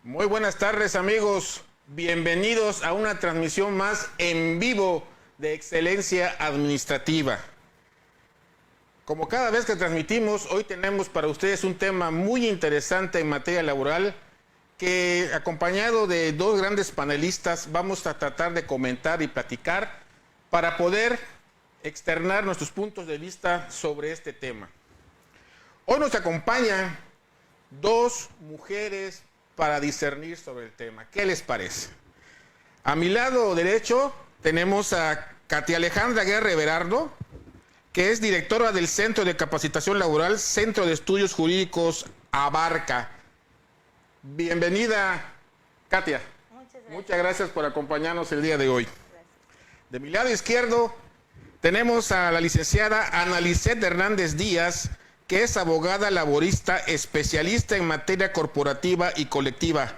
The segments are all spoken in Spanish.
Muy buenas tardes, amigos. Bienvenidos a una transmisión más en vivo de Excelencia Administrativa. Como cada vez que transmitimos, hoy tenemos para ustedes un tema muy interesante en materia laboral que, acompañado de dos grandes panelistas, vamos a tratar de comentar y platicar para poder externar nuestros puntos de vista sobre este tema. Hoy nos acompañan dos mujeres para discernir sobre el tema. ¿Qué les parece? A mi lado derecho tenemos a Katia Alejandra Guerra Everardo, que es directora del Centro de Capacitación Laboral, Centro de Estudios Jurídicos Abarca. Bienvenida, Katia. Muchas gracias por acompañarnos el día de hoy. De mi lado izquierdo tenemos a la licenciada Ana Lisset Hernández Díaz, que es abogada laborista, especialista en materia corporativa y colectiva.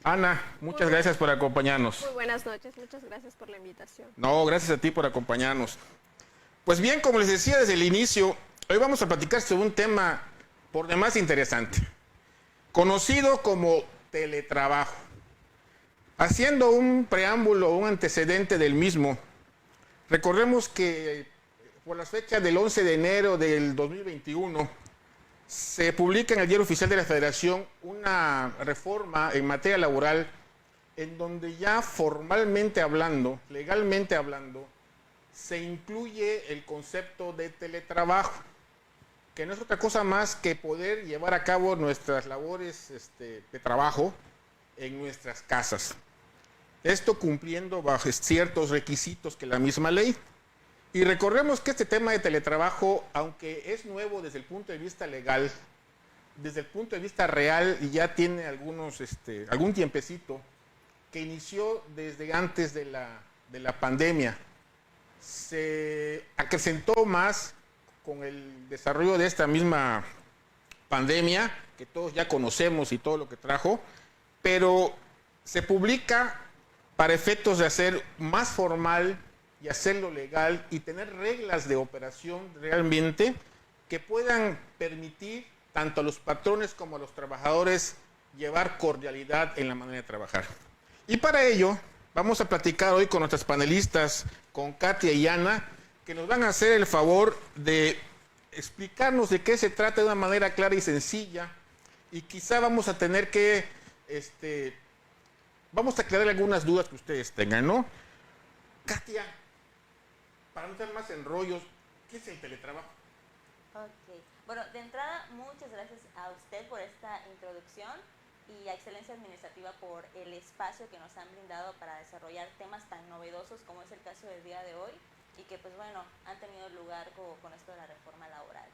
Ana, muchas gracias por acompañarnos. Muy buenas noches, muchas gracias por la invitación. No, gracias a ti por acompañarnos. Pues bien, como les decía desde el inicio, hoy vamos a platicar sobre un tema por demás interesante, conocido como teletrabajo. Haciendo un preámbulo, un antecedente del mismo, recordemos que por las fechas del 11 de enero del 2021, se publica en el Diario Oficial de la Federación una reforma en materia laboral en donde ya formalmente hablando, legalmente hablando, se incluye el concepto de teletrabajo, que no es otra cosa más que poder llevar a cabo nuestras labores de trabajo en nuestras casas. Esto cumpliendo bajo ciertos requisitos que la misma ley. Y recordemos que este tema de teletrabajo, aunque es nuevo desde el punto de vista legal, desde el punto de vista real ya tiene algún tiempecito, que inició desde antes de la pandemia. Se acrecentó más con el desarrollo de esta misma pandemia, que todos ya conocemos y todo lo que trajo, pero se publica para efectos de hacer más formal y hacerlo legal y tener reglas de operación realmente que puedan permitir tanto a los patrones como a los trabajadores llevar cordialidad en la manera de trabajar. Y para ello vamos a platicar hoy con nuestras panelistas, con Katia y Ana, que nos van a hacer el favor de explicarnos de qué se trata de una manera clara y sencilla, y quizá vamos a tener que, vamos a aclarar algunas dudas que ustedes tengan, ¿no? Katia, para no tener más enrollos, ¿qué es el teletrabajo? Ok, bueno, de entrada, muchas gracias a usted por esta introducción y a Excelencia Administrativa por el espacio que nos han brindado para desarrollar temas tan novedosos como es el caso del día de hoy y que pues bueno, han tenido lugar con esto de la reforma laboral.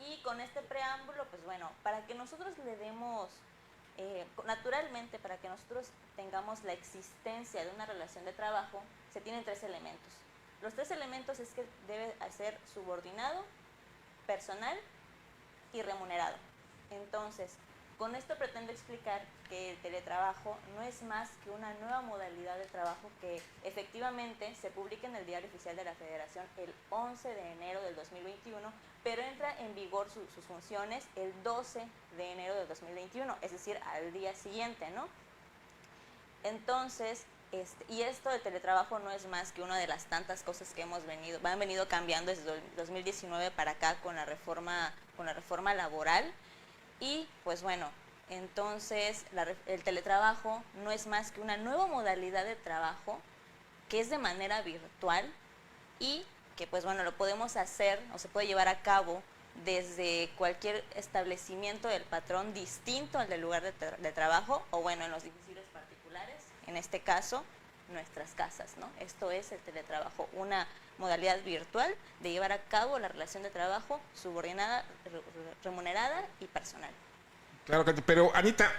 Y con este preámbulo, pues bueno, para que nosotros le demos, naturalmente, para que nosotros tengamos la existencia de una relación de trabajo, se tienen tres elementos. Los tres elementos es que debe ser subordinado, personal y remunerado. Entonces, con esto pretendo explicar que el teletrabajo no es más que una nueva modalidad de trabajo que efectivamente se publica en el Diario Oficial de la Federación el 11 de enero del 2021, pero entra en vigor sus funciones el 12 de enero del 2021, es decir, al día siguiente, ¿no? Entonces, y esto de teletrabajo no es más que una de las tantas cosas que han venido cambiando desde 2019 para acá con la reforma laboral. Y pues bueno, entonces el teletrabajo no es más que una nueva modalidad de trabajo que es de manera virtual y que pues bueno, lo podemos hacer o se puede llevar a cabo desde cualquier establecimiento del patrón distinto al del lugar de trabajo o bueno, en los domicilios particulares, en este caso, nuestras casas, ¿no? Esto es el teletrabajo, una modalidad virtual de llevar a cabo la relación de trabajo subordinada, remunerada y personal. Claro, pero Anita,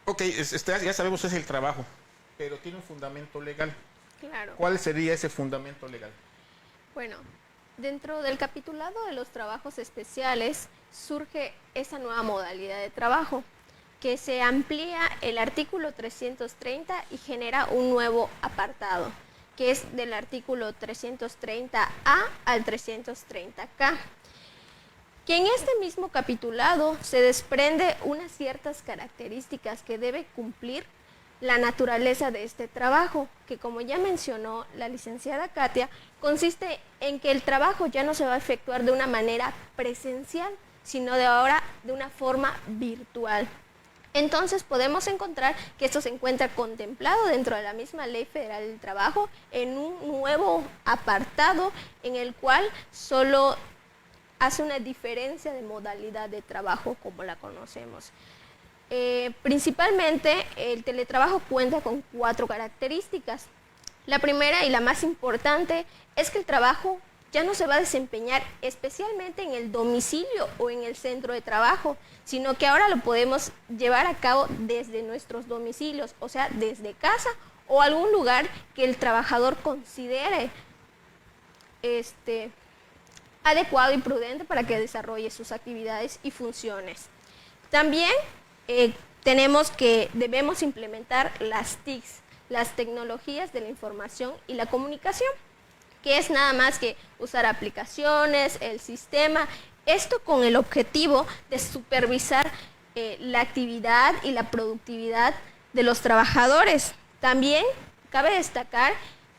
ok, ya sabemos es el trabajo, pero tiene un fundamento legal. Claro. ¿Cuál sería ese fundamento legal? Bueno, dentro del capitulado de los trabajos especiales surge esa nueva modalidad de trabajo, que se amplía el artículo 330 y genera un nuevo apartado, que es del artículo 330A al 330K. que en este mismo capitulado se desprende unas ciertas características que debe cumplir la naturaleza de este trabajo, que como ya mencionó la licenciada Katia, consiste en que el trabajo ya no se va a efectuar de una manera presencial, sino de ahora de una forma virtual. Entonces podemos encontrar que esto se encuentra contemplado dentro de la misma Ley Federal del Trabajo en un nuevo apartado en el cual solo hace una diferencia de modalidad de trabajo como la conocemos. Principalmente el teletrabajo cuenta con 4 características. La primera y la más importante es que el trabajo ya no se va a desempeñar especialmente en el domicilio o en el centro de trabajo, sino que ahora lo podemos llevar a cabo desde nuestros domicilios, o sea, desde casa o algún lugar que el trabajador considere adecuado y prudente para que desarrolle sus actividades y funciones. También tenemos que debemos implementar las TICs, las tecnologías de la información y la comunicación, que es nada más que usar aplicaciones, el sistema, esto con el objetivo de supervisar la actividad y la productividad de los trabajadores. También cabe destacar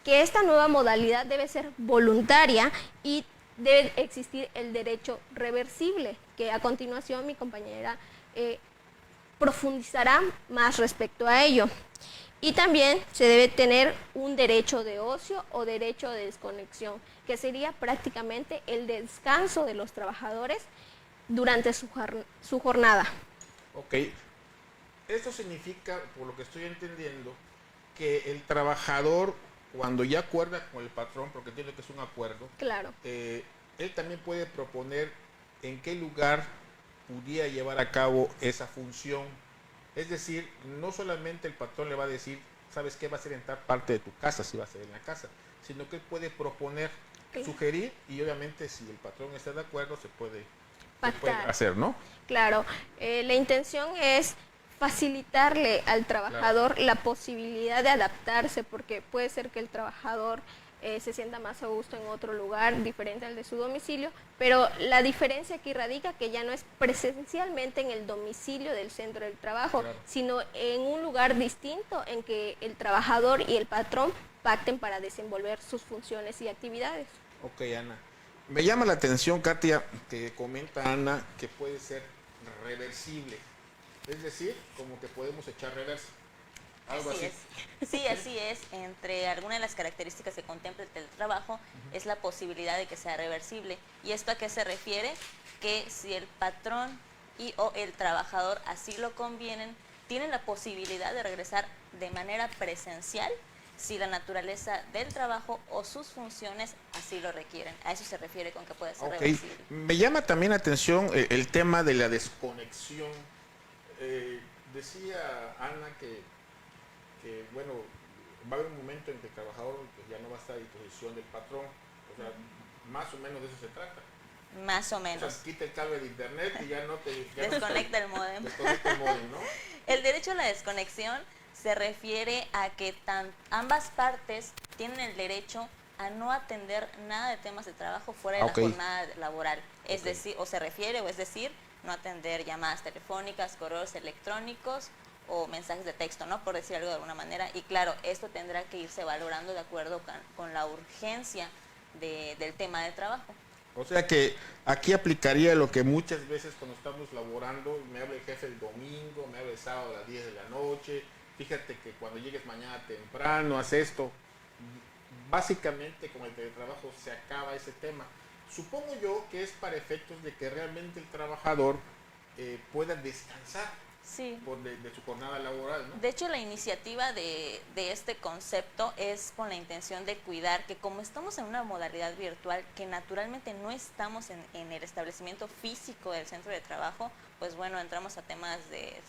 que esta nueva modalidad debe ser voluntaria y debe existir el derecho reversible, que a continuación mi compañera profundizará más respecto a ello. Y también se debe tener un derecho de ocio o derecho de desconexión, que sería prácticamente el descanso de los trabajadores durante su jornada. Ok, esto significa, por lo que estoy entendiendo, que el trabajador, cuando ya acuerda con el patrón, porque entiendo que es un acuerdo, claro, él también puede proponer en qué lugar pudiera llevar a cabo esa función. Es decir, no solamente el patrón le va a decir, ¿sabes qué? Va a ser en tal parte de tu casa, si va a ser en la casa, sino que él puede proponer, sugerir, y obviamente si el patrón está de acuerdo se puede hacer, ¿no? Claro, la intención es facilitarle al trabajador la posibilidad de adaptarse, porque puede ser que el trabajador se sienta más a gusto en otro lugar diferente al de su domicilio, pero la diferencia aquí radica que ya no es presencialmente en el domicilio del centro del trabajo, sino en un lugar distinto en que el trabajador y el patrón pacten para desenvolver sus funciones y actividades. Ok, Ana. Me llama la atención, Katia, que comenta Ana que puede ser reversible, es decir, como que podemos echar reversa. Algo así. Sí, así es. Entre algunas de las características que contempla el teletrabajo es la posibilidad de que sea reversible. ¿Y esto a qué se refiere? Que si el patrón y o el trabajador así lo convienen, tienen la posibilidad de regresar de manera presencial si la naturaleza del trabajo o sus funciones así lo requieren. A eso se refiere con que puede ser reversible. Me llama también la atención el tema de la desconexión. Decía Ana que bueno, va a haber un momento en que el trabajador ya no va a estar a disposición del patrón, o sea, más o menos de eso se trata. Más o menos. O sea, quita el cable de internet y ya no te... Desconecta el módem. Desconecta el módem, ¿no? El derecho a la desconexión se refiere a que ambas partes tienen el derecho a no atender nada de temas de trabajo fuera de la jornada laboral. Es decir, o se refiere, o es decir, no atender llamadas telefónicas, correos electrónicos, o mensajes de texto, ¿no? Por decir algo de alguna manera. Y claro, esto tendrá que irse valorando de acuerdo con la urgencia del tema de trabajo. O sea que aquí aplicaría lo que muchas veces cuando estamos laborando, me habla el jefe el domingo, me habla el sábado a las 10 de la noche, fíjate que cuando llegues mañana temprano, haz esto. Básicamente con el teletrabajo se acaba ese tema. Supongo yo que es para efectos de que realmente el trabajador pueda descansar. Sí. De su jornada laboral, ¿no? De hecho, la iniciativa de este concepto es con la intención de cuidar que como estamos en una modalidad virtual, que naturalmente no estamos en el establecimiento físico del centro de trabajo, pues bueno, entramos a temas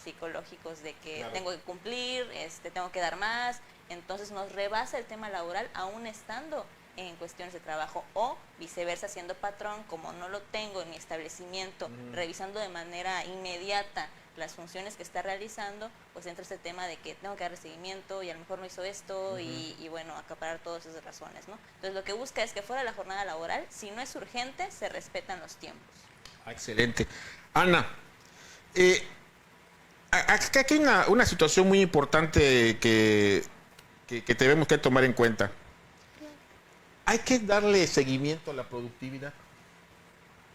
psicológicos de que tengo que cumplir, tengo que dar más, entonces nos rebasa el tema laboral aún estando en cuestiones de trabajo, o viceversa, siendo patrón, como no lo tengo en mi establecimiento, revisando de manera inmediata las funciones que está realizando, pues entra este tema de que tengo que dar seguimiento y a lo mejor no hizo esto y bueno, acaparar todas esas razones, ¿no? Entonces lo que busca es que fuera de la jornada laboral, si no es urgente, se respetan los tiempos. Excelente. Ana, aquí hay una situación muy importante que tenemos que tomar en cuenta. Hay que darle seguimiento a la productividad.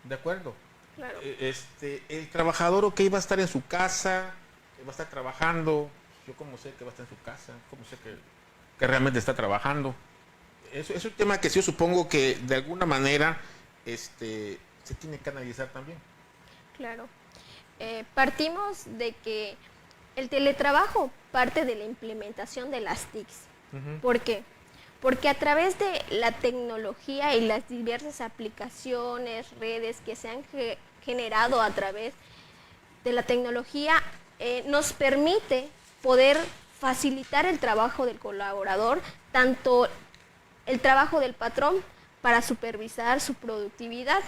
¿De acuerdo? Claro. El trabajador, ok, va a estar en su casa, va a estar trabajando. Yo cómo sé que va a estar en su casa, cómo sé que realmente está trabajando. Es un tema que sí, yo supongo que de alguna manera se tiene que analizar también. Claro. Partimos de que el teletrabajo parte de la implementación de las TICs. ¿Por qué? Porque a través de la tecnología y las diversas aplicaciones, redes que se han generado a través de la tecnología, nos permite poder facilitar el trabajo del colaborador, tanto el trabajo del patrón para supervisar su productividad.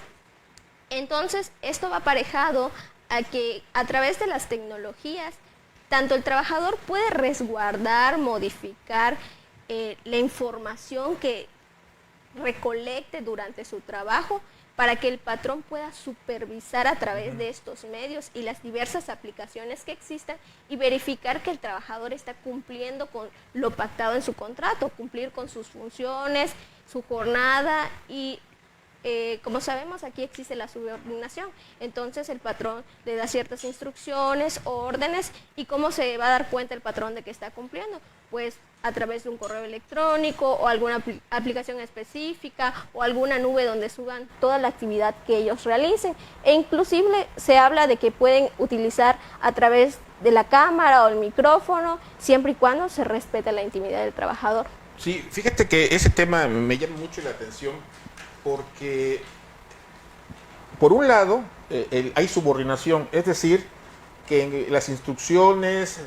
Entonces, esto va aparejado a que a través de las tecnologías, tanto el trabajador puede resguardar, modificar la información que recolecte durante su trabajo para que el patrón pueda supervisar a través de estos medios y las diversas aplicaciones que existan y verificar que el trabajador está cumpliendo con lo pactado en su contrato, cumplir con sus funciones, su jornada y como sabemos, aquí existe la subordinación, entonces el patrón le da ciertas instrucciones, órdenes, y ¿cómo se va a dar cuenta el patrón de que está cumpliendo? Pues a través de un correo electrónico o alguna aplicación específica o alguna nube donde suban toda la actividad que ellos realicen. E inclusive se habla de que pueden utilizar a través de la cámara o el micrófono, siempre y cuando se respete la intimidad del trabajador. Sí, fíjate que ese tema me llama mucho la atención porque, por un lado, hay subordinación, es decir, que las instrucciones,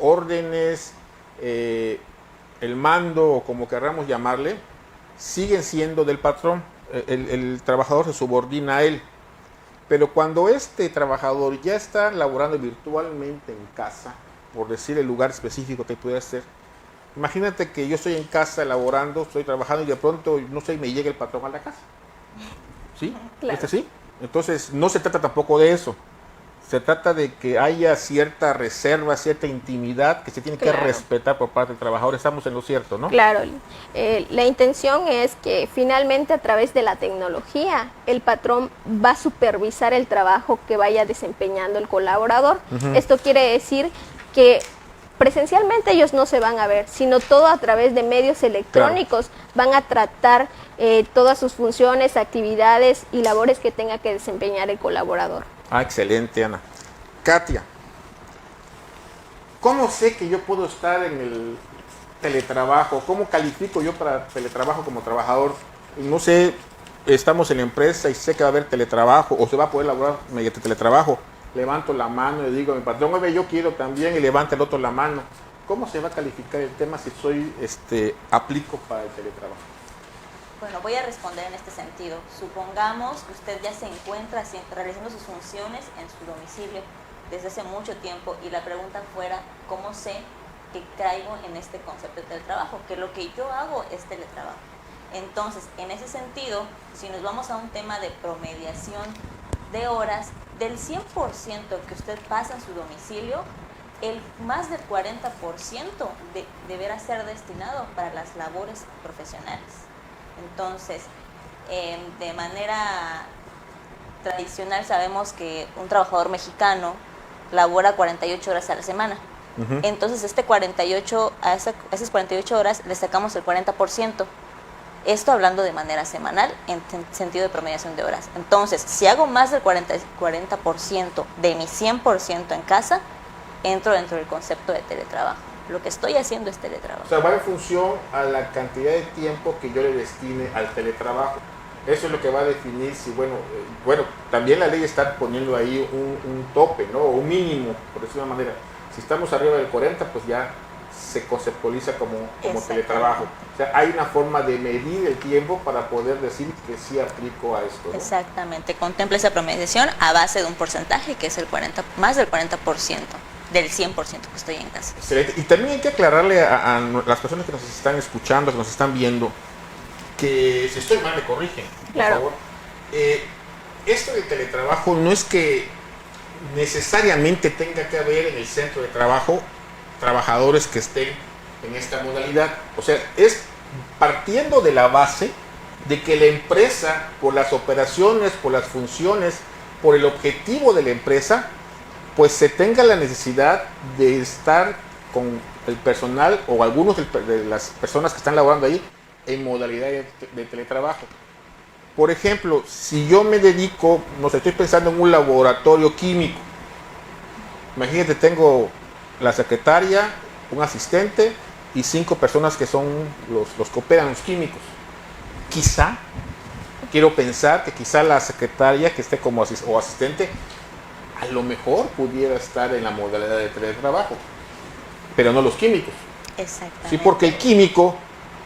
órdenes, el mando, o como querramos llamarle, siguen siendo del patrón. El trabajador se subordina a él. Pero cuando este trabajador ya está laborando virtualmente en casa, por decir el lugar específico que puede ser, imagínate que yo estoy en casa elaborando, estoy trabajando y de pronto, no sé, me llega el patrón a la casa. ¿Sí? Claro. ¿Es así? Entonces, no se trata tampoco de eso. Se trata de que haya cierta reserva, cierta intimidad que se tiene que respetar por parte del trabajador. Estamos en lo cierto, ¿no? Claro. La intención es que finalmente a través de la tecnología el patrón va a supervisar el trabajo que vaya desempeñando el colaborador. Esto quiere decir que presencialmente ellos no se van a ver, sino todo a través de medios electrónicos. Van a tratar todas sus funciones, actividades y labores que tenga que desempeñar el colaborador. Excelente, Ana. Katia, ¿cómo sé que yo puedo estar en el teletrabajo? ¿Cómo califico yo para teletrabajo como trabajador? No sé, estamos en la empresa y sé que va a haber teletrabajo o se va a poder laborar mediante teletrabajo. Levanto la mano y digo a mi patrón, oye, yo quiero también, y levanta el otro la mano. ¿Cómo se va a calificar el tema si soy, aplico para el teletrabajo? Bueno, voy a responder en este sentido. Supongamos que usted ya se encuentra realizando sus funciones en su domicilio desde hace mucho tiempo y la pregunta fuera, ¿cómo sé que caigo en este concepto de teletrabajo? Que lo que yo hago es teletrabajo. Entonces, en ese sentido, si nos vamos a un tema de promediación de horas, del 100% que usted pasa en su domicilio, el más del 40% deberá ser destinado para las labores profesionales. Entonces, de manera tradicional sabemos que un trabajador mexicano labora 48 horas a la semana. Entonces, a esas 48 horas le sacamos el 40%. Esto hablando de manera semanal en sentido de promediación de horas. Entonces, si hago más del 40% de mi 100% en casa, entro dentro del concepto de teletrabajo. Lo que estoy haciendo es teletrabajo. O sea, va en función a la cantidad de tiempo que yo le destine al teletrabajo. Eso es lo que va a definir si, bueno, también la ley está poniendo ahí un tope, ¿no? O un mínimo, por decirlo de una manera. Si estamos arriba del 40, pues ya se conceptualiza como teletrabajo. O sea, hay una forma de medir el tiempo para poder decir que sí aplico a esto, ¿no? Exactamente, contempla esa promediación a base de un porcentaje que es más del 40% del 100% que estoy en casa. Excelente. Y también hay que aclararle a las personas que nos están escuchando, que nos están viendo, que si estoy mal me corrigen, por favor. esto del teletrabajo no es que necesariamente tenga que haber en el centro de trabajo trabajadores que estén en esta modalidad. O sea, es partiendo de la base de que la empresa, por las operaciones, por las funciones, por el objetivo de la empresa, pues se tenga la necesidad de estar con el personal o algunos de las personas que están laborando ahí en modalidad de teletrabajo. Por ejemplo, si yo me dedico, no sé, estoy pensando en un laboratorio químico. Imagínate, tengo la secretaria, un asistente y 5 personas que son los que operan los químicos. Quizá, quiero pensar que quizá la secretaria que esté como o asistente, a lo mejor pudiera estar en la modalidad de teletrabajo, pero no los químicos. Exactamente. Sí, porque el químico,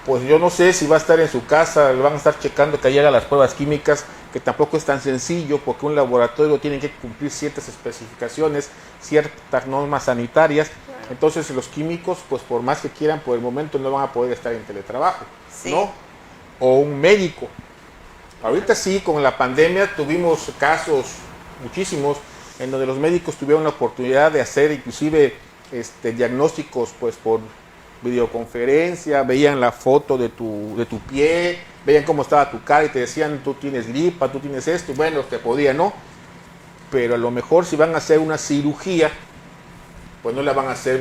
pues yo no sé si va a estar en su casa, le van a estar checando que haga las pruebas químicas, que tampoco es tan sencillo, porque un laboratorio tiene que cumplir ciertas especificaciones, ciertas normas sanitarias. Entonces los químicos, pues por más que quieran, por el momento no van a poder estar en teletrabajo, Sí. ¿no? O un médico. Ahorita sí, con la pandemia tuvimos casos, muchísimos, en donde los médicos tuvieron la oportunidad de hacer inclusive diagnósticos pues por videoconferencia, veían la foto de tu pie, veían cómo estaba tu cara y te decían, tú tienes gripa, tú tienes esto, y bueno, te podía, ¿no? Pero a lo mejor si van a hacer una cirugía, pues no la van a hacer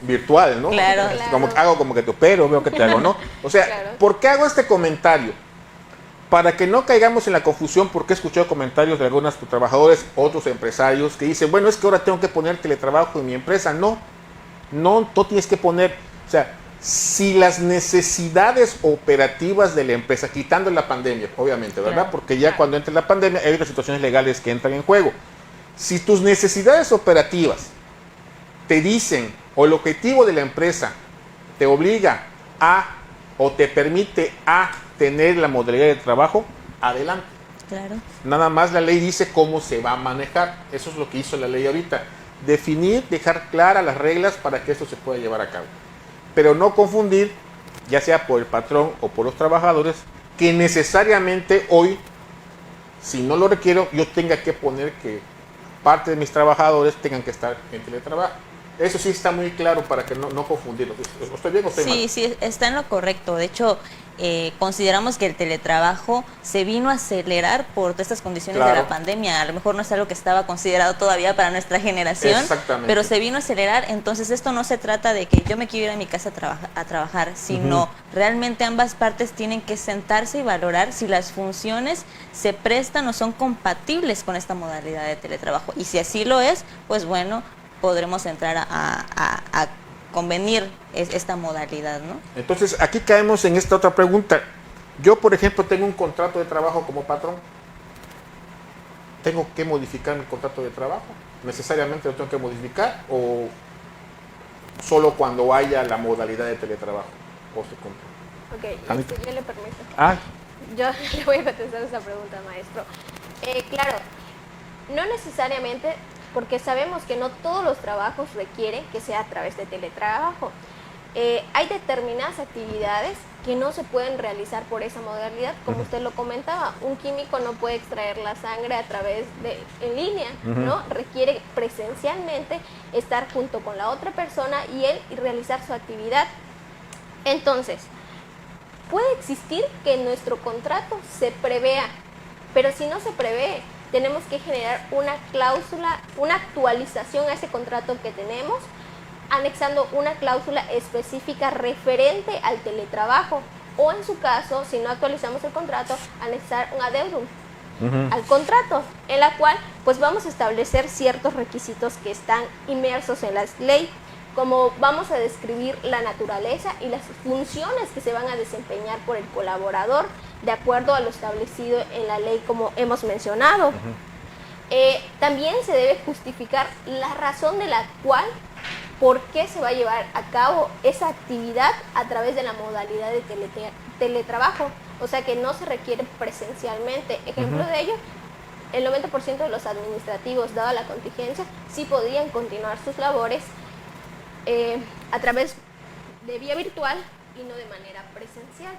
virtual, ¿no? Claro. Como hago como que te opero, veo que te hago, ¿no? O sea, Claro. ¿por qué hago este comentario? Para que no caigamos en la confusión, porque he escuchado comentarios de algunos trabajadores, otros empresarios, que dicen, bueno, es que ahora tengo que poner teletrabajo en mi empresa. No, tú tienes que poner, o sea, si las necesidades operativas de la empresa, quitando la pandemia, obviamente, ¿verdad? Claro. Porque ya cuando entre la pandemia hay otras situaciones legales que entran en juego. Si tus necesidades operativas te dicen, o el objetivo de la empresa te obliga a, o te permite a tener la modalidad de trabajo, adelante. Claro. Nada más la ley dice cómo se va a manejar. Eso es lo que hizo la ley ahorita. Definir, dejar claras las reglas para que esto se pueda llevar a cabo. Pero no confundir, ya sea por el patrón o por los trabajadores, que necesariamente hoy, si no lo requiero, yo tenga que poner que parte de mis trabajadores tengan que estar en teletrabajo. Eso sí está muy claro para que no confundirlo. ¿Estoy bien o estoy mal? Sí, sí, está en lo correcto. De hecho, consideramos que el teletrabajo se vino a acelerar por todas estas condiciones de Claro. la pandemia. A lo mejor no es algo que estaba considerado todavía para nuestra generación, Exactamente. pero se vino a acelerar. Entonces esto no se trata de que yo me quiero ir a mi casa a trabajar, sino realmente ambas partes tienen que sentarse y valorar si las funciones se prestan o son compatibles con esta modalidad de teletrabajo. Y si así lo es, pues bueno, podremos entrar a convenir esta modalidad, ¿no? Entonces, aquí caemos en esta otra pregunta. Yo, por ejemplo, tengo un contrato de trabajo como patrón. ¿Tengo que modificar mi contrato de trabajo? ¿Necesariamente lo tengo que modificar? ¿O solo cuando haya la modalidad de teletrabajo? ¿O se cumple? Ok, Anita. yo le permito. Ah, Yo le voy a contestar esa pregunta, maestro. Claro, no necesariamente, porque sabemos que no todos los trabajos requieren que sea a través de teletrabajo. Hay determinadas actividades que no se pueden realizar por esa modalidad, como usted lo comentaba. Un químico no puede extraer la sangre a través en línea, ¿no? Requiere presencialmente estar junto con la otra persona y él realizar su actividad. Entonces, puede existir que en nuestro contrato se prevea, pero si no se prevé, tenemos que generar una cláusula, una actualización a ese contrato que tenemos, anexando una cláusula específica referente al teletrabajo, o en su caso, si no actualizamos el contrato, anexar un addendum al contrato, en la cual pues vamos a establecer ciertos requisitos que están inmersos en la ley, como vamos a describir la naturaleza y las funciones que se van a desempeñar por el colaborador, de acuerdo a lo establecido en la ley, como hemos mencionado. También se debe justificar la razón de la cual, por qué se va a llevar a cabo esa actividad a través de la modalidad de teletrabajo, o sea que no se requiere presencialmente. Ejemplo de ello, el 90% de los administrativos, dada la contingencia, sí podrían continuar sus labores a través de vía virtual y no de manera presencial,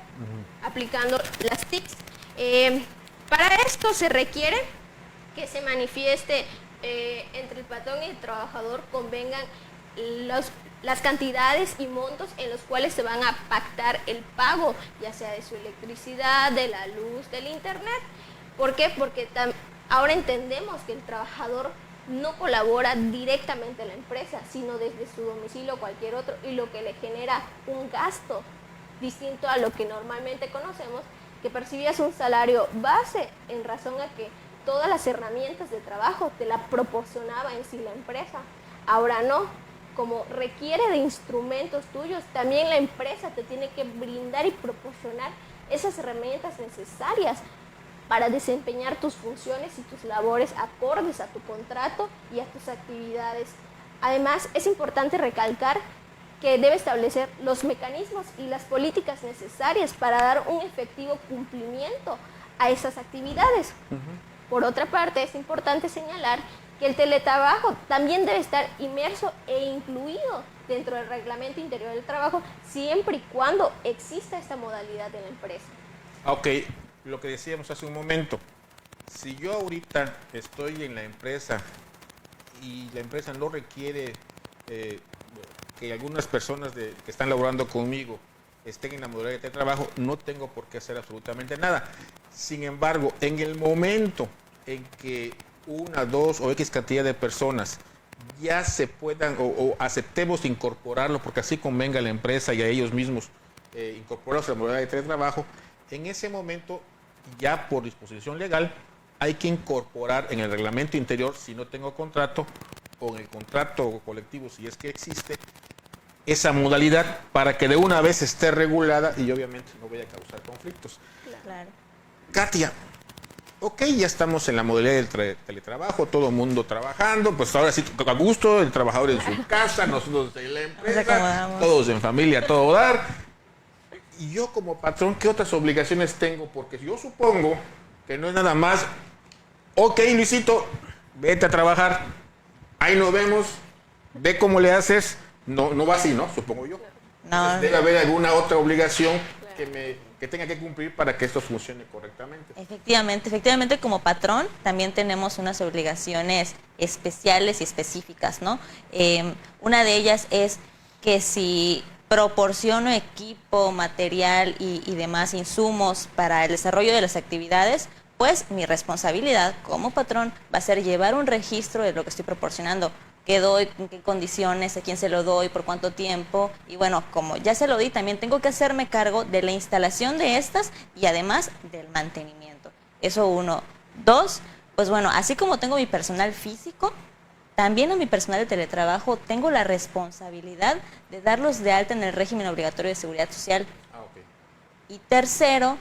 aplicando las TICs. Para esto se requiere que se manifieste entre el patrón y el trabajador convengan las cantidades y montos en los cuales se van a pactar el pago, ya sea de su electricidad, de la luz, del internet. ¿Por qué? Porque ahora entendemos que el trabajador no colabora directamente a la empresa, sino desde su domicilio o cualquier otro, y lo que le genera un gasto distinto a lo que normalmente conocemos, que percibías un salario base en razón a que todas las herramientas de trabajo te la proporcionaba en sí la empresa. Ahora no, como requiere de instrumentos tuyos, también la empresa te tiene que brindar y proporcionar esas herramientas necesarias para desempeñar tus funciones y tus labores acordes a tu contrato y a tus actividades. Además, es importante recalcar que debe establecer los mecanismos y las políticas necesarias para dar un efectivo cumplimiento a esas actividades. Por otra parte, es importante señalar que el teletrabajo también debe estar inmerso e incluido dentro del reglamento interior del trabajo, siempre y cuando exista esta modalidad en la empresa. Ok, lo que decíamos hace un momento, si yo ahorita estoy en la empresa y la empresa no requiere que algunas personas que están laborando conmigo estén en la modalidad de trabajo, no tengo por qué hacer absolutamente nada. Sin embargo, en el momento en que una, dos o X cantidad de personas ya se puedan o aceptemos incorporarlo, porque así convenga a la empresa y a ellos mismos incorporarlos a la modalidad de teletrabajo, en ese momento, ya por disposición legal, hay que incorporar en el reglamento interior, si no tengo contrato, o en el contrato colectivo, si es que existe, esa modalidad para que de una vez esté regulada y obviamente no vaya a causar conflictos. Claro. Katia, ok, ya estamos en la modalidad del teletrabajo, todo el mundo trabajando, pues ahora sí, a gusto, el trabajador en su casa, nosotros en la empresa, todos en familia, todo dar. Y yo como patrón, ¿qué otras obligaciones tengo? Porque yo supongo que no es nada más, ok, Luisito, vete a trabajar, ahí nos vemos, ve cómo le haces. No va así, ¿no? Supongo yo. No. Debe haber alguna otra obligación que tenga que cumplir para que esto funcione correctamente. Efectivamente, como patrón también tenemos unas obligaciones especiales y específicas, ¿no? Una de ellas es que si proporciono equipo, material y demás insumos para el desarrollo de las actividades, pues mi responsabilidad como patrón va a ser llevar un registro de lo que estoy proporcionando. ¿Qué doy? ¿En qué condiciones? ¿A quién se lo doy? ¿Por cuánto tiempo? Y bueno, como ya se lo di, también tengo que hacerme cargo de la instalación de estas y además del mantenimiento. Eso uno. Dos, pues bueno, así como tengo mi personal físico, también a mi personal de teletrabajo tengo la responsabilidad de darlos de alta en el régimen obligatorio de seguridad social. Ok. Y tercero,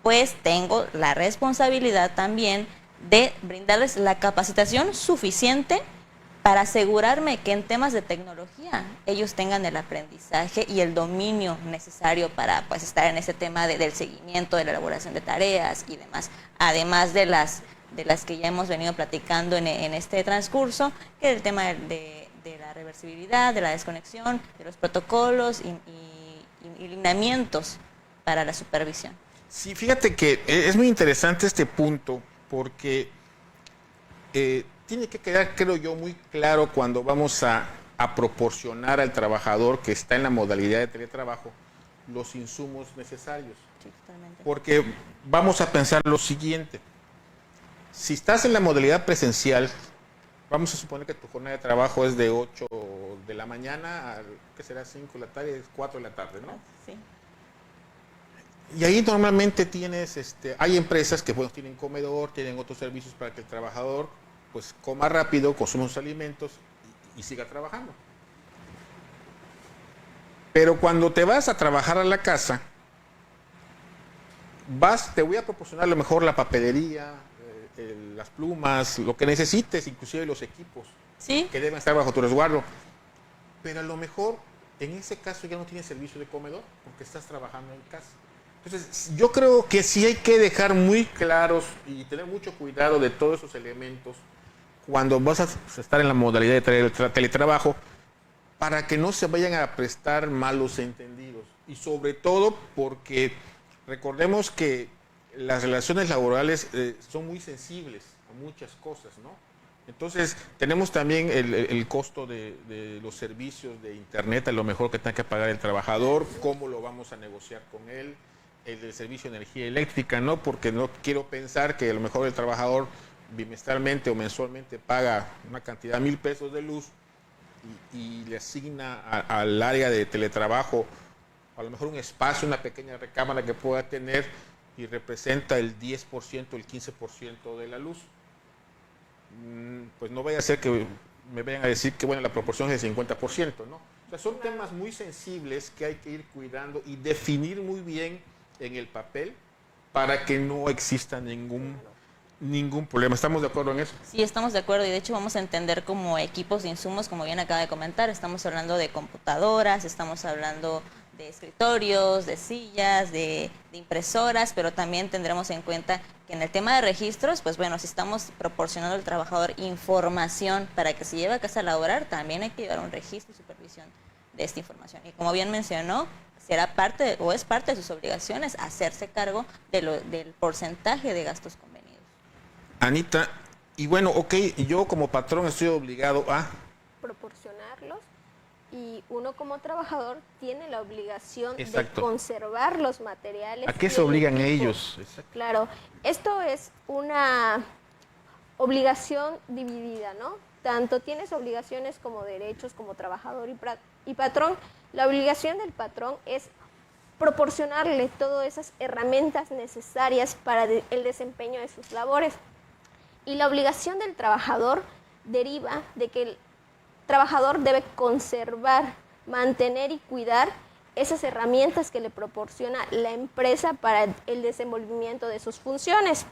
pues tengo la responsabilidad también de brindarles la capacitación suficiente para asegurarme que en temas de tecnología ellos tengan el aprendizaje y el dominio necesario para pues estar en ese tema del seguimiento, de la elaboración de tareas y demás, además de las que ya hemos venido platicando en este transcurso, que es el tema de la reversibilidad, de la desconexión, de los protocolos y lineamientos para la supervisión. Sí, fíjate que es muy interesante este punto porque tiene que quedar, creo yo, muy claro cuando vamos a proporcionar al trabajador que está en la modalidad de teletrabajo los insumos necesarios. Sí, totalmente. Porque vamos a pensar lo siguiente. Si estás en la modalidad presencial, vamos a suponer que tu jornada de trabajo es de 8 de la mañana a, ¿qué será? 5 de la tarde, 4 de la tarde, ¿no? Sí. Y ahí normalmente tienes, hay empresas que bueno, tienen comedor, tienen otros servicios para que el trabajador pues coma rápido, consuma sus alimentos y siga trabajando. Pero cuando te vas a trabajar a la casa, te voy a proporcionar a lo mejor la papelería, las plumas, lo que necesites, inclusive los equipos, ¿Sí? que deben estar bajo tu resguardo. Pero a lo mejor en ese caso ya no tienes servicio de comedor porque estás trabajando en casa. Entonces, yo creo que sí hay que dejar muy claros y tener mucho cuidado de todos esos elementos cuando vas a estar en la modalidad de teletrabajo para que no se vayan a prestar malos entendidos. Y sobre todo porque recordemos que las relaciones laborales son muy sensibles a muchas cosas, ¿no? Entonces, tenemos también el costo de los servicios de Internet, a lo mejor que tenga que pagar el trabajador, cómo lo vamos a negociar con él, el del servicio de energía eléctrica, ¿no? Porque no quiero pensar que a lo mejor el trabajador bimestralmente o mensualmente paga una cantidad de 1,000 pesos de luz y le asigna al área de teletrabajo a lo mejor un espacio, una pequeña recámara que pueda tener y representa el 10%, el 15% de la luz. Pues no vaya a ser que me vayan a decir que bueno, la proporción es del 50%, ¿no? O sea, son temas muy sensibles que hay que ir cuidando y definir muy bien en el papel para que no exista ningún problema. ¿Estamos de acuerdo en eso? Sí, estamos de acuerdo y de hecho vamos a entender como equipos de insumos, como bien acaba de comentar, estamos hablando de computadoras, estamos hablando de escritorios, de sillas, de impresoras, pero también tendremos en cuenta que en el tema de registros, pues bueno, si estamos proporcionando al trabajador información para que se lleve a casa a laborar, también hay que llevar un registro y supervisión de esta información. Y como bien mencionó, será parte o es parte de sus obligaciones hacerse cargo del porcentaje de gastos convenidos. Anita, y bueno, ok, yo como patrón estoy obligado a proporcionarlos y uno como trabajador tiene la obligación Exacto. de conservar los materiales. ¿A qué se obligan equipo. ellos? Exacto. Claro, esto es una obligación dividida, ¿no? Tanto tienes obligaciones como derechos como trabajador y patrón. La obligación del patrón es proporcionarle todas esas herramientas necesarias para el desempeño de sus labores. Y la obligación del trabajador deriva de que el trabajador debe conservar, mantener y cuidar esas herramientas que le proporciona la empresa para el desenvolvimiento de sus funciones.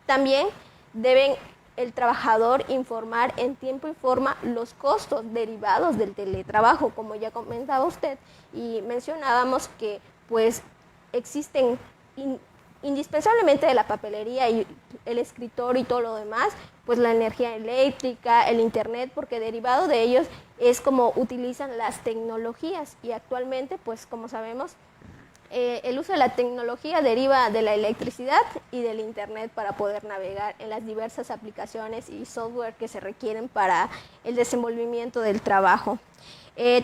También debe el trabajador informar en tiempo y forma los costos derivados del teletrabajo, como ya comentaba usted, y mencionábamos que pues existen indispensablemente de la papelería y el escritorio y todo lo demás, pues la energía eléctrica, el internet, porque derivado de ellos es como utilizan las tecnologías y actualmente, pues como sabemos, el uso de la tecnología deriva de la electricidad y del internet para poder navegar en las diversas aplicaciones y software que se requieren para el desenvolvimiento del trabajo.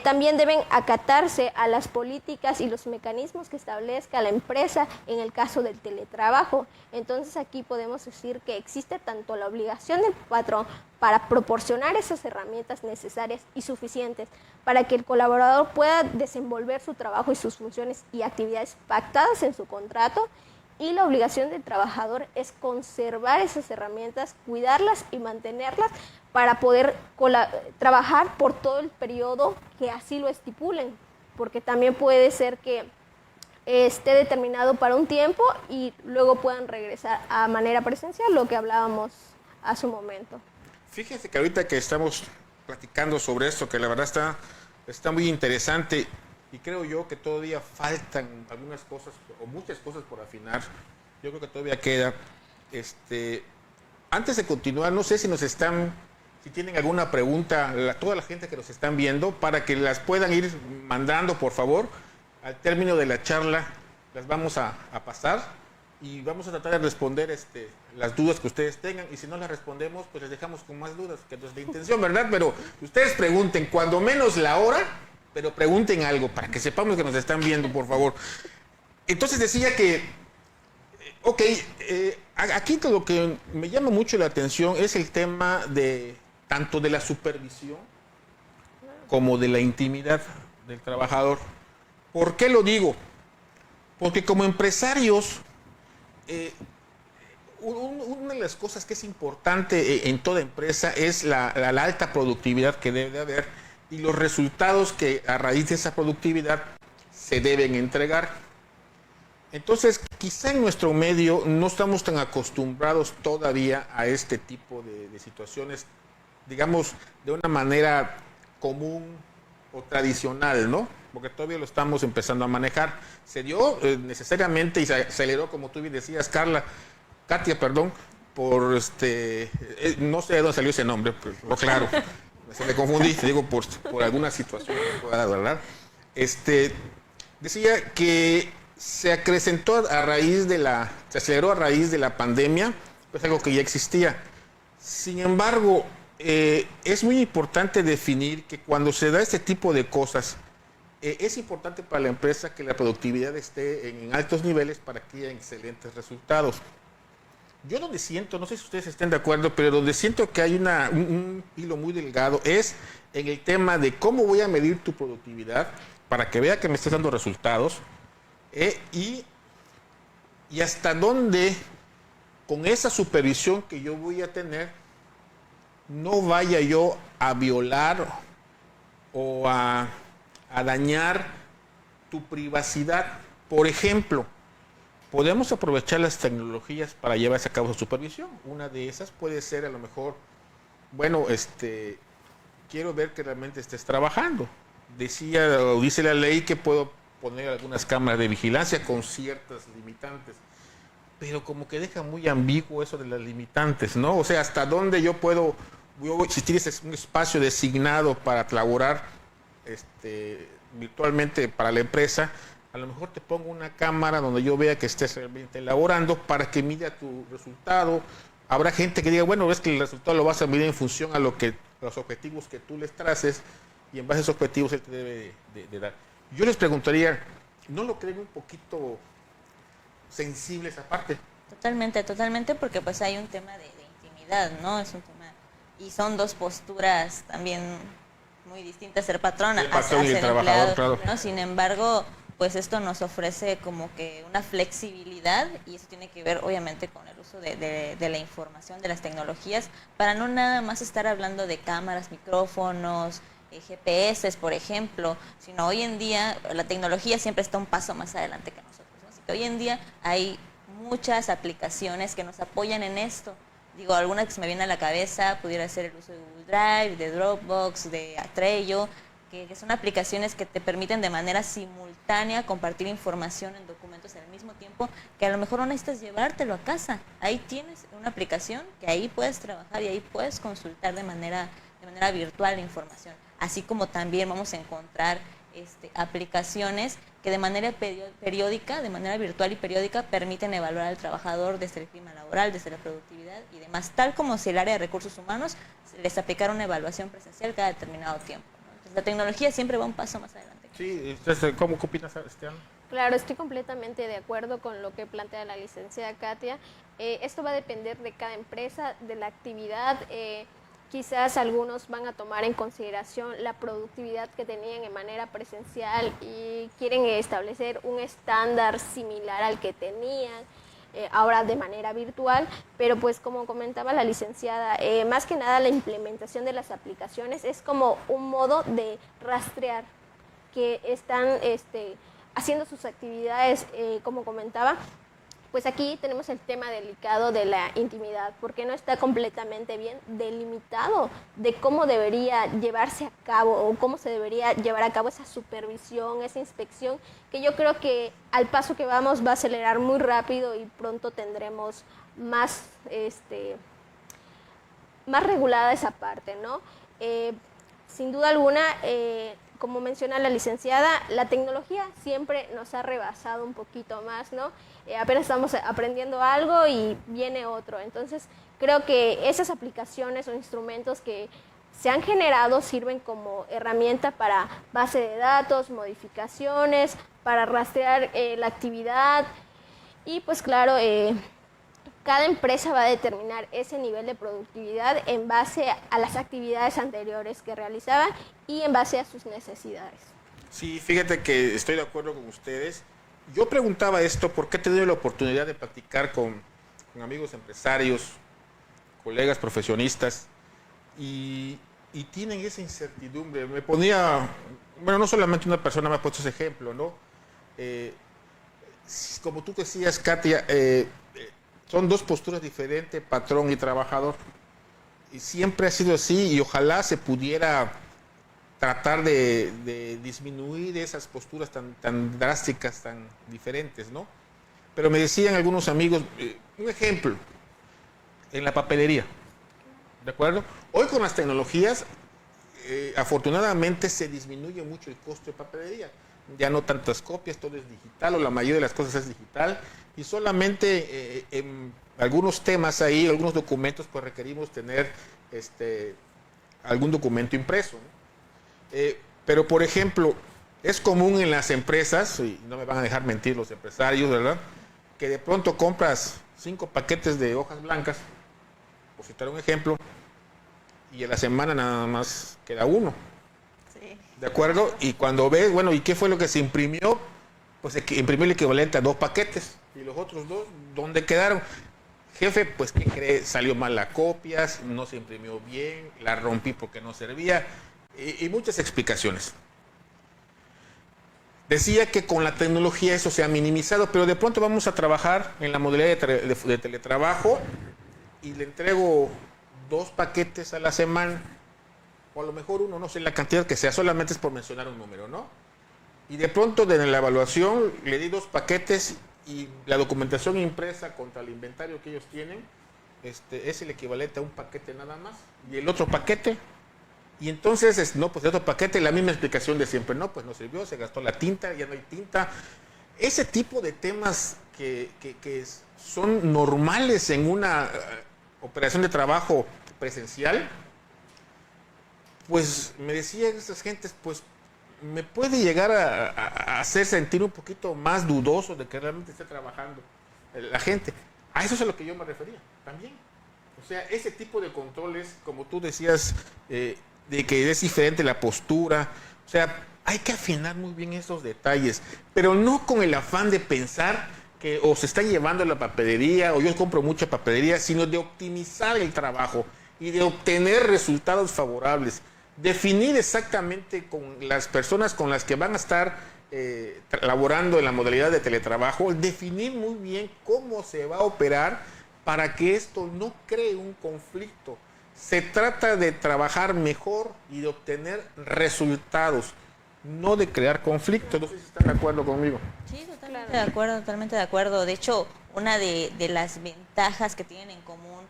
También deben acatarse a las políticas y los mecanismos que establezca la empresa en el caso del teletrabajo. Entonces aquí podemos decir que existe tanto la obligación del patrón para proporcionar esas herramientas necesarias y suficientes para que el colaborador pueda desenvolver su trabajo y sus funciones y actividades pactadas en su contrato, y la obligación del trabajador es conservar esas herramientas, cuidarlas y mantenerlas para poder trabajar por todo el periodo que así lo estipulen, porque también puede ser que esté determinado para un tiempo y luego puedan regresar a manera presencial, lo que hablábamos hace un momento. Fíjense que ahorita que estamos platicando sobre esto, que la verdad está muy interesante, y creo yo que todavía faltan algunas cosas o muchas cosas por afinar. Yo creo que todavía queda. Antes de continuar, no sé si tienen alguna pregunta, toda la gente que nos están viendo, para que las puedan ir mandando, por favor. Al término de la charla las vamos a pasar y vamos a tratar de responder las dudas que ustedes tengan, y si no las respondemos, pues les dejamos con más dudas, que no es la intención, ¿verdad? Pero ustedes pregunten, cuando menos la hora, pero pregunten algo para que sepamos que nos están viendo, por favor. Entonces decía que, aquí lo que me llama mucho la atención es el tema tanto de la supervisión como de la intimidad del trabajador. ¿Por qué lo digo? Porque como empresarios, una de las cosas que es importante en toda empresa es la alta productividad que debe de haber, y los resultados que a raíz de esa productividad se deben entregar. Entonces, quizá en nuestro medio no estamos tan acostumbrados todavía a este tipo de situaciones, digamos, de una manera común o tradicional, ¿no? Porque todavía lo estamos empezando a manejar. Se dio necesariamente y se aceleró, como tú bien decías, Katia, por no sé de dónde salió ese nombre, pero claro. Se me confundí, digo, por alguna situación, ¿verdad? Decía que se acrecentó se aceleró a raíz de la pandemia, pues algo que ya existía. Sin embargo, es muy importante definir que cuando se da este tipo de cosas, es importante para la empresa que la productividad esté en altos niveles para que haya excelentes resultados. Yo donde siento, no sé si ustedes estén de acuerdo, pero donde siento que hay un hilo muy delgado es en el tema de cómo voy a medir tu productividad para que vea que me estás dando resultados y hasta dónde con esa supervisión que yo voy a tener no vaya yo a violar o a dañar tu privacidad. Por ejemplo, podemos aprovechar las tecnologías para llevarse a cabo su supervisión. Una de esas puede ser a lo mejor, bueno, quiero ver que realmente estés trabajando. Dice la ley que puedo poner algunas cámaras de vigilancia con ciertas limitantes, pero como que deja muy ambiguo eso de las limitantes, ¿no? O sea, hasta dónde yo puedo, si tienes un espacio designado para laborar virtualmente para la empresa, a lo mejor te pongo una cámara donde yo vea que estés realmente elaborando para que mida tu resultado. Habrá gente que diga, bueno, ves que el resultado lo vas a medir en función a los objetivos que tú les traces y en base a esos objetivos él te debe de dar. Yo les preguntaría, ¿no lo creen un poquito sensible esa parte? Totalmente, porque pues hay un tema de intimidad, ¿no? Es un tema, y son dos posturas también muy distintas, ser patrona a ser empleado, claro. ¿no? Sin embargo, pues esto nos ofrece como que una flexibilidad y eso tiene que ver obviamente con el uso de la información, de las tecnologías, para no nada más estar hablando de cámaras, micrófonos, GPS, por ejemplo, sino hoy en día la tecnología siempre está un paso más adelante que nosotros, ¿no? Así que hoy en día hay muchas aplicaciones que nos apoyan en esto. Digo, alguna que se me viene a la cabeza pudiera ser el uso de Google Drive, de Dropbox, de Trello, que son aplicaciones que te permiten de manera simultánea compartir información en documentos al mismo tiempo, que a lo mejor no necesitas llevártelo a casa. Ahí tienes una aplicación que ahí puedes trabajar y ahí puedes consultar de manera virtual la información. Así como también vamos a encontrar aplicaciones que de manera periódica, de manera virtual y periódica, permiten evaluar al trabajador desde el clima laboral, desde la productividad y demás, tal como si el área de recursos humanos les aplicara una evaluación presencial cada determinado tiempo, ¿no? Entonces, la tecnología siempre va un paso más adelante. Sí, entonces, ¿cómo opinas, Esteban? Claro, estoy completamente de acuerdo con lo que plantea la licenciada Katia. Esto va a depender de cada empresa, de la actividad. Quizás algunos van a tomar en consideración la productividad que tenían en manera presencial y quieren establecer un estándar similar al que tenían ahora de manera virtual, pero pues como comentaba la licenciada, más que nada la implementación de las aplicaciones es como un modo de rastrear que están haciendo sus actividades, como comentaba. Pues aquí tenemos el tema delicado de la intimidad, porque no está completamente bien delimitado de cómo debería llevarse a cabo o cómo se debería llevar a cabo esa supervisión, esa inspección, que yo creo que al paso que vamos va a acelerar muy rápido y pronto tendremos más, más regulada esa parte, ¿no? Sin duda alguna, como menciona la licenciada, la tecnología siempre nos ha rebasado un poquito más, ¿no? Apenas estamos aprendiendo algo y viene otro. Entonces, creo que esas aplicaciones o instrumentos que se han generado sirven como herramienta para base de datos, modificaciones, para rastrear la actividad y pues claro, cada empresa va a determinar ese nivel de productividad en base a las actividades anteriores que realizaba y en base a sus necesidades. Sí, fíjate que estoy de acuerdo con ustedes. Yo preguntaba esto porque he tenido la oportunidad de platicar con amigos empresarios, colegas profesionistas, y tienen esa incertidumbre. Me ponía, bueno, no solamente una persona me ha puesto ese ejemplo, ¿no? Como tú decías, Katia, son dos posturas diferentes, patrón y trabajador. Y siempre ha sido así y ojalá se pudiera tratar de disminuir esas posturas tan drásticas, tan diferentes, ¿no? Pero me decían algunos amigos, un ejemplo, en la papelería, ¿de acuerdo? Hoy con las tecnologías, afortunadamente se disminuye mucho el costo de papelería. ya no tantas copias, todo es digital o la mayoría de las cosas es digital y solamente en algunos temas ahí, algunos documentos, pues requerimos tener algún documento impreso, ¿no? Pero por ejemplo, es común en las empresas, y no me van a dejar mentir los empresarios, ¿verdad?, que de pronto compras 5 paquetes de hojas blancas, por citar un ejemplo, y en la semana nada más queda uno. Sí. ¿De acuerdo? Y cuando ves, bueno, ¿y qué fue lo que se imprimió? Pues se imprimió el equivalente a 2 paquetes. ¿Y los otros 2 dónde quedaron? Jefe, pues, ¿qué cree? Salió mal las copias, no se imprimió bien, la rompí porque no servía, y muchas explicaciones. Decía que con la tecnología eso se ha minimizado, pero de pronto vamos a trabajar en la modalidad de teletrabajo y le entrego 2 paquetes a la semana, o a lo mejor uno, no sé la cantidad que sea, solamente es por mencionar un número, ¿no? Y de pronto en la evaluación le di 2 paquetes y la documentación impresa contra el inventario que ellos tienen es el equivalente a un paquete nada más. Y el otro paquete, y entonces, no, pues el otro paquete, la misma explicación de siempre, no, pues no sirvió, se gastó la tinta, ya no hay tinta. Ese tipo de temas que son normales en una operación de trabajo presencial, pues me decían esas gentes, pues me puede llegar a hacer sentir un poquito más dudoso de que realmente esté trabajando la gente. A eso es a lo que yo me refería también. O sea, ese tipo de controles, como tú decías, de que es diferente la postura, o sea, hay que afinar muy bien esos detalles, pero no con el afán de pensar que o se está llevando la papelería o yo compro mucha papelería, sino de optimizar el trabajo y de obtener resultados favorables. Definir exactamente con las personas con las que van a estar laborando en la modalidad de teletrabajo, definir muy bien cómo se va a operar para que esto no cree un conflicto. Se trata de trabajar mejor y de obtener resultados, no de crear conflictos. No sé si están de acuerdo conmigo. Sí, totalmente de acuerdo, totalmente de acuerdo. De hecho, una de las ventajas que tienen en común,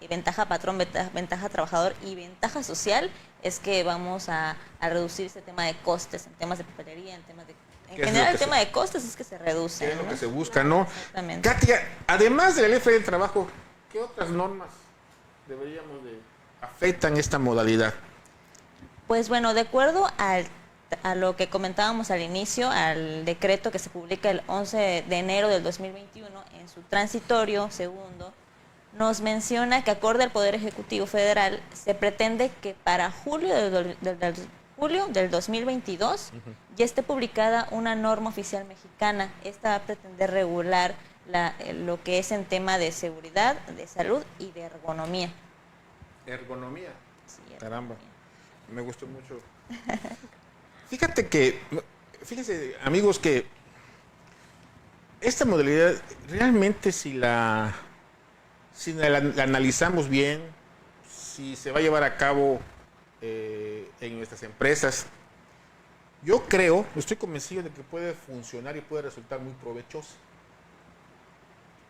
ventaja patrón, ventaja trabajador y ventaja social, es que vamos a reducir este tema de costes en temas de papelería, en temas de... En general, el tema de costes es que se reduce. ¿Qué es lo que se busca, no? Exactamente. Katia, además de la ley federal del trabajo, ¿qué otras normas deberíamos de afectan esta modalidad? Pues bueno, de acuerdo a lo que comentábamos al inicio, al decreto que se publica el 11 de enero del 2021, en su transitorio segundo, nos menciona que acorde al Poder Ejecutivo Federal, se pretende que para julio del 2022 ya esté publicada una norma oficial mexicana. Esta va a pretender regular lo que es en tema de seguridad, de salud y de ergonomía. Ergonomía. Sí, ergonomía. Caramba, me gustó mucho. Fíjense, amigos, que esta modalidad realmente si la analizamos bien, si se va a llevar a cabo en nuestras empresas, yo creo, estoy convencido de que puede funcionar y puede resultar muy provechoso.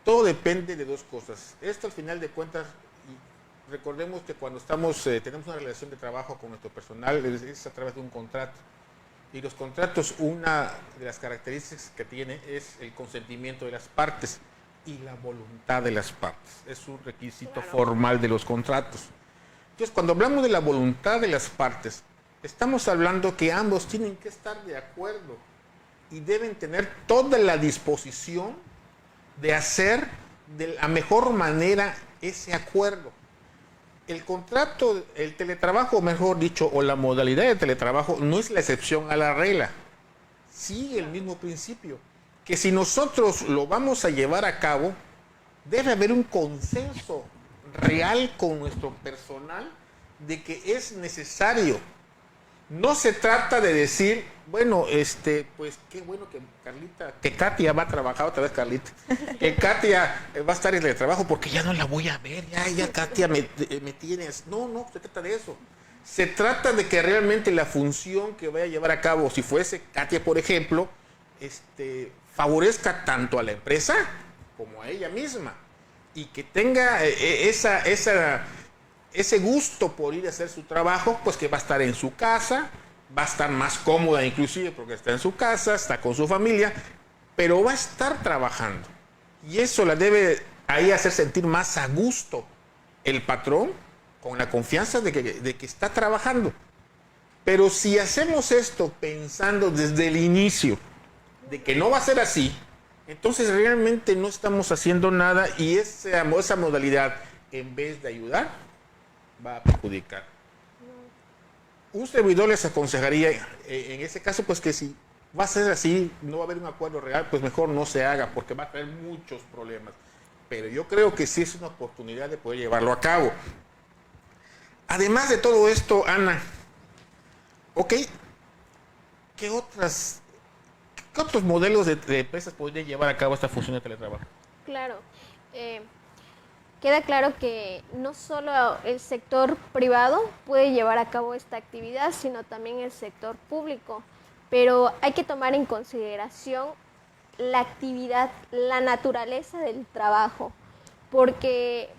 Todo depende de 2 cosas. Esto al final de cuentas, recordemos que cuando tenemos una relación de trabajo con nuestro personal, es a través de un contrato. Y los contratos, una de las características que tiene es el consentimiento de las partes y la voluntad de las partes. Es un requisito formal de los contratos. Entonces, cuando hablamos de la voluntad de las partes, estamos hablando que ambos tienen que estar de acuerdo y deben tener toda la disposición de hacer de la mejor manera ese acuerdo. El contrato, el teletrabajo, mejor dicho, o la modalidad de teletrabajo no es la excepción a la regla. Sigue el mismo principio, que si nosotros lo vamos a llevar a cabo, debe haber un consenso real con nuestro personal de que es necesario. No se trata de decir, bueno, pues qué bueno que Katia va a trabajar otra vez, Carlita. Que Katia va a estar en el trabajo porque ya no la voy a ver, ya Katia me tienes. No, se trata de eso. Se trata de que realmente la función que vaya a llevar a cabo, si fuese Katia, por ejemplo, favorezca tanto a la empresa como a ella misma. Y que tenga ese gusto por ir a hacer su trabajo, pues que va a estar en su casa, va a estar más cómoda inclusive porque está en su casa, está con su familia, pero va a estar trabajando. Y eso la debe ahí hacer sentir más a gusto el patrón, con la confianza de que está trabajando. Pero si hacemos esto pensando desde el inicio de que no va a ser así, entonces realmente no estamos haciendo nada y esa modalidad, en vez de ayudar, va a perjudicar. Un servidor les aconsejaría en ese caso pues que si va a ser así, no va a haber un acuerdo real, pues mejor no se haga porque va a traer muchos problemas. Pero yo creo que sí es una oportunidad de poder llevarlo a cabo. Además de todo esto, Ana, ok, ¿qué otros modelos de empresas podrían llevar a cabo esta función de teletrabajo? Claro. Queda claro que no solo el sector privado puede llevar a cabo esta actividad, sino también el sector público. Pero hay que tomar en consideración la actividad, la naturaleza del trabajo, porque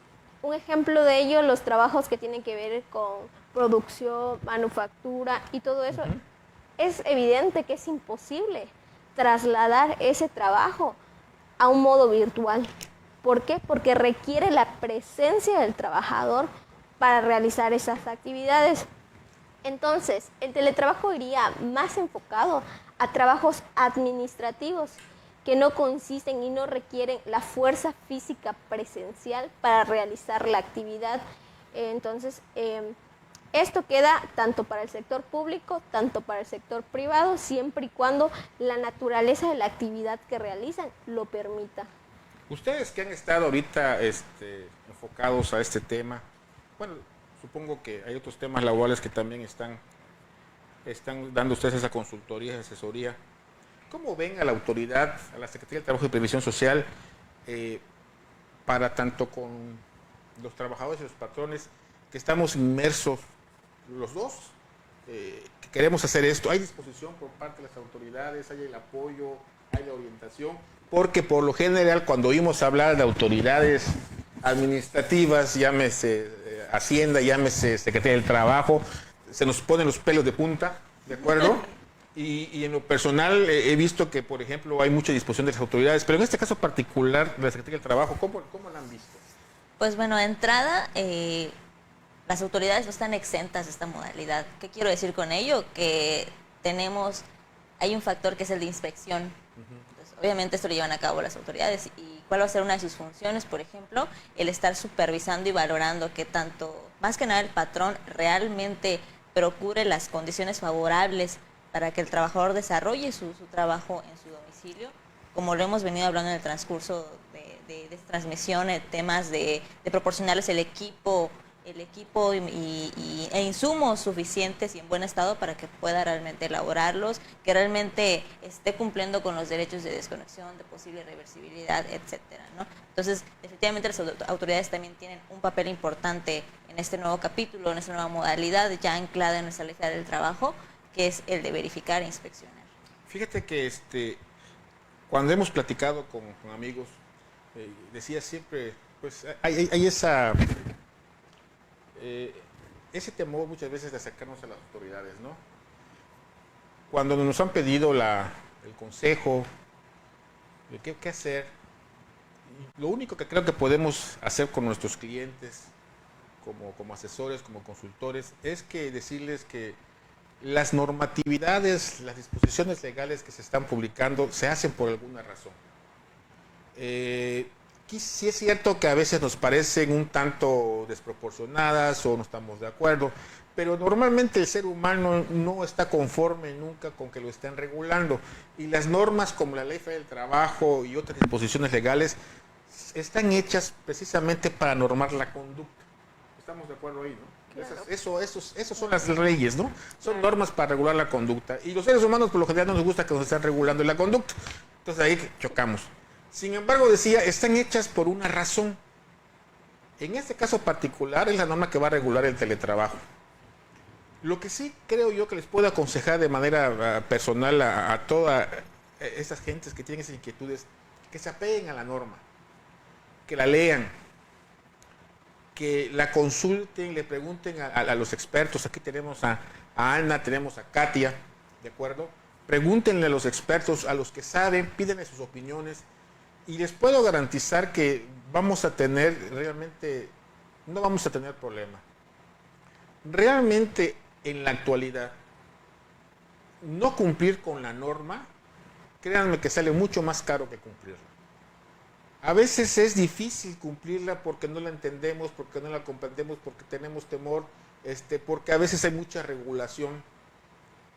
un ejemplo de ello, los trabajos que tienen que ver con producción, manufactura y todo eso, es evidente que es imposible trasladar ese trabajo a un modo virtual. ¿Por qué? Porque requiere la presencia del trabajador para realizar esas actividades. Entonces, el teletrabajo iría más enfocado a trabajos administrativos que no consisten y no requieren la fuerza física presencial para realizar la actividad. Entonces, esto queda tanto para el sector público, tanto para el sector privado, siempre y cuando la naturaleza de la actividad que realizan lo permita. Ustedes que han estado ahorita enfocados a este tema, bueno, supongo que hay otros temas laborales que también están dando ustedes esa consultoría, esa asesoría. ¿Cómo ven a la autoridad, a la Secretaría de Trabajo y Previsión Social, para tanto con los trabajadores y los patrones que estamos inmersos los dos, que queremos hacer esto? ¿Hay disposición por parte de las autoridades? ¿Hay el apoyo? ¿Hay la orientación? Porque por lo general cuando oímos hablar de autoridades administrativas, llámese Hacienda, llámese Secretaría del Trabajo, se nos ponen los pelos de punta, ¿de acuerdo? Y en lo personal he visto que, por ejemplo, hay mucha disposición de las autoridades, pero en este caso particular de la Secretaría del Trabajo, ¿cómo lo han visto? Pues bueno, de entrada, las autoridades no están exentas de esta modalidad. ¿Qué quiero decir con ello? Que hay un factor que es el de inspección. Entonces, obviamente esto lo llevan a cabo las autoridades. ¿Y cuál va a ser una de sus funciones? Por ejemplo, el estar supervisando y valorando que tanto, más que nada el patrón, realmente procure las condiciones favorables para que el trabajador desarrolle su trabajo en su domicilio, como lo hemos venido hablando en el transcurso de esta transmisión, temas de proporcionarles el equipo e insumos suficientes y en buen estado para que pueda realmente elaborarlos, que realmente esté cumpliendo con los derechos de desconexión, de posible reversibilidad, etcétera, ¿no? Entonces, efectivamente, las autoridades también tienen un papel importante en este nuevo capítulo, en esta nueva modalidad ya anclada en nuestra ley del trabajo, que es el de verificar e inspeccionar. Fíjate que cuando hemos platicado con amigos, decía siempre, pues hay ese temor muchas veces de acercarnos a las autoridades, ¿no? Cuando nos han pedido el consejo de qué hacer, lo único que creo que podemos hacer con nuestros clientes, como asesores, como consultores, es que decirles que las normatividades, las disposiciones legales que se están publicando se hacen por alguna razón. Sí es cierto que a veces nos parecen un tanto desproporcionadas o no estamos de acuerdo, pero normalmente el ser humano no está conforme nunca con que lo estén regulando. Y las normas como la Ley Federal del Trabajo y otras disposiciones legales están hechas precisamente para normar la conducta. ¿Estamos de acuerdo ahí, no? Claro. Esos son las leyes, ¿no? Son normas para regular la conducta. Y los seres humanos por lo general no nos gusta que nos estén regulando la conducta. Entonces ahí chocamos. Sin embargo, decía, están hechas por una razón. En este caso particular es la norma que va a regular el teletrabajo. Lo que sí creo yo que les puedo aconsejar de manera personal a todas esas gentes que tienen esas inquietudes, que se apeguen a la norma, que la lean, que la consulten, le pregunten a los expertos. Aquí tenemos a a Ana, tenemos a Katia, ¿de acuerdo? Pregúntenle a los expertos, a los que saben, pídenle sus opiniones y les puedo garantizar que vamos a tener realmente, no vamos a tener problema. Realmente en la actualidad, no cumplir con la norma, créanme que sale mucho más caro que cumplirla. A veces es difícil cumplirla porque no la entendemos, porque no la comprendemos, porque tenemos temor, porque a veces hay mucha regulación,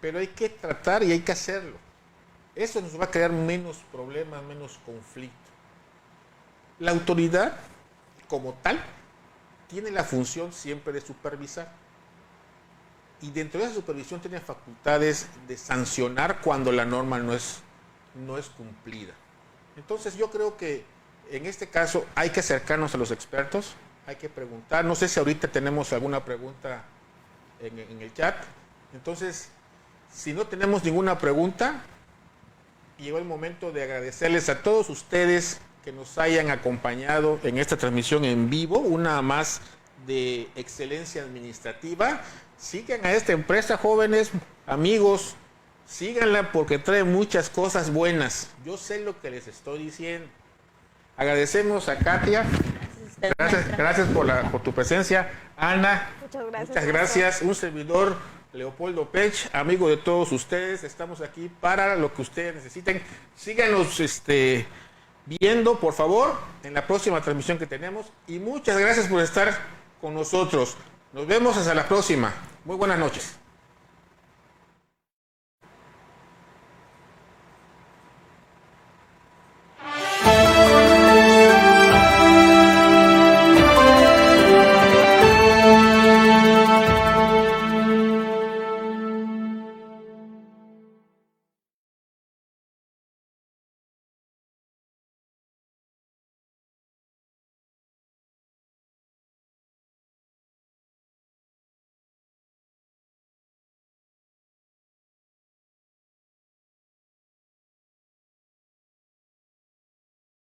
pero hay que tratar y hay que hacerlo. Eso nos va a crear menos problemas, menos conflicto. La autoridad, como tal, tiene la función siempre de supervisar. Y dentro de esa supervisión tiene facultades de sancionar cuando la norma no es cumplida. Entonces yo creo que en este caso hay que acercarnos a los expertos, hay que preguntar. No sé si ahorita tenemos alguna pregunta en el chat. Entonces, si no tenemos ninguna pregunta, llegó el momento de agradecerles a todos ustedes que nos hayan acompañado en esta transmisión en vivo, una más de Excelencia Administrativa. Sigan a esta empresa, jóvenes, amigos, síganla porque trae muchas cosas buenas. Yo sé lo que les estoy diciendo. Agradecemos a Katia. Gracias por tu presencia. Ana, muchas gracias. Un servidor, Leopoldo Pech, amigo de todos ustedes. Estamos aquí para lo que ustedes necesiten. Síganos viendo, por favor, en la próxima transmisión que tenemos. Y muchas gracias por estar con nosotros. Nos vemos hasta la próxima. Muy buenas noches.